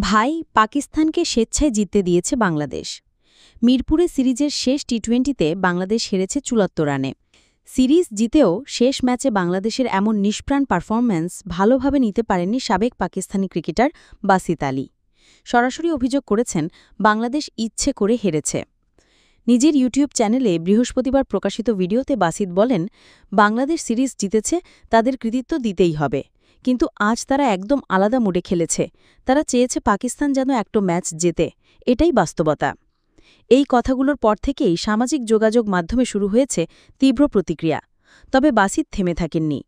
ভাই, পাকিস্তানকে স্বেচ্ছায় জিততে দিয়েছে বাংলাদেশ। মিরপুরে সিরিজের শেষ টি-20তে বাংলাদেশ হেরেছে ৭৪ রানে। সিরিজ জিতেও শেষ ম্যাচে বাংলাদেশের এমন নিষ্প্রাণ পারফরম্যান্স ভালোভাবে নিতে পারেননি সাবেক পাকিস্তানি ক্রিকেটার বাসিত আলী। সরাসরি অভিযোগ করেছেন বাংলাদেশ ইচ্ছে করে হেরেছে। নিজের ইউটিউব চ্যানেলে বৃহস্পতিবার প্রকাশিত ভিডিওতে বাসিত বলেন, বাংলাদেশ সিরিজ জিতেছে, তাদের কৃতিত্ব দিতেই হবে। কিন্তু আজ তারা একদম আলাদা মুডে খেলেছে। তারা চেয়েছে পাকিস্তান যেন একটা ম্যাচ জেতে। এটাই বাস্তবতা। এই কথাগুলোর পর থেকেই সামাজিক যোগাযোগ মাধ্যমে শুরু হয়েছে তীব্র প্রতিক্রিয়া। তবে বাসিত থেমে থাকেননি।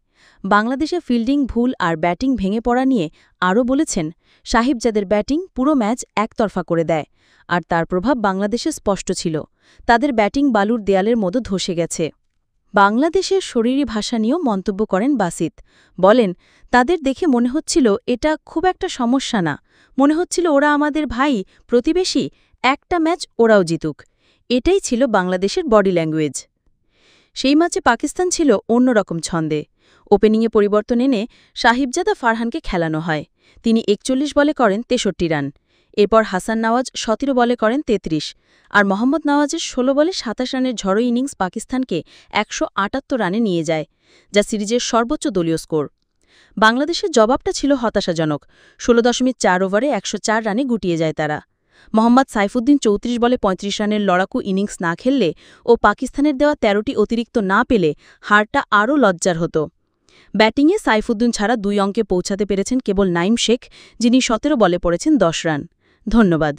বাংলাদেশে ফিল্ডিং ভুল আর ব্যাটিং ভেঙে পড়া নিয়ে আরও বলেছেন, সাহিবজাদের ব্যাটিং পুরো ম্যাচ একতরফা করে দেয়। আর তার প্রভাব বাংলাদেশে স্পষ্ট ছিল। তাদের ব্যাটিং বালুর দেয়ালের মতো ধসে গেছে। বাংলাদেশের শরীরী ভাষা নিয়েও মন্তব্য করেন বাসিত। বলেন, তাদের দেখে মনে হচ্ছিল এটা খুব একটা সমস্যা না। মনে হচ্ছিল ওরা আমাদের ভাই, প্রতিবেশী, একটা ম্যাচ ওরাও জিতুক। এটাই ছিল বাংলাদেশের বডি ল্যাঙ্গুয়েজ। সেই ম্যাচে পাকিস্তান ছিল অন্যরকম ছন্দে। ওপেনিংয়ে পরিবর্তন এনে সাহিবজাদা ফারহানকে খেলানো হয়। তিনি ৪১ বলে করেন ৬৩ রান। এরপর হাসান নওয়াজ ১৭ বলে করেন ৩৩, আর মোহাম্মদ নওয়াজের ১৬ বলে ২৭ রানের ঝড়ো ইনিংস পাকিস্তানকে ১৭৮ রানে নিয়ে যায়, যা সিরিজের সর্বোচ্চ দলীয় স্কোর। বাংলাদেশের জবাবটা ছিল হতাশাজনক। ১৬.৪ ওভারে ১০৪ রানে গুটিয়ে যায় তারা। মোহাম্মদ সাইফুদ্দিন ৩৪ বলে ৩৫ রানের লড়াকু ইনিংস না খেললে ও পাকিস্তানের দেওয়া ১৩টি অতিরিক্ত না পেলে হারটা আরও লজ্জার হতো। ব্যাটিংয়ে সাইফুদ্দিন ছাড়া ২ অঙ্কে পৌঁছাতে পেরেছেন কেবল নাইম শেখ, যিনি ১৭ বলে পড়েছেন ১০ রান। ধন্যবাদ।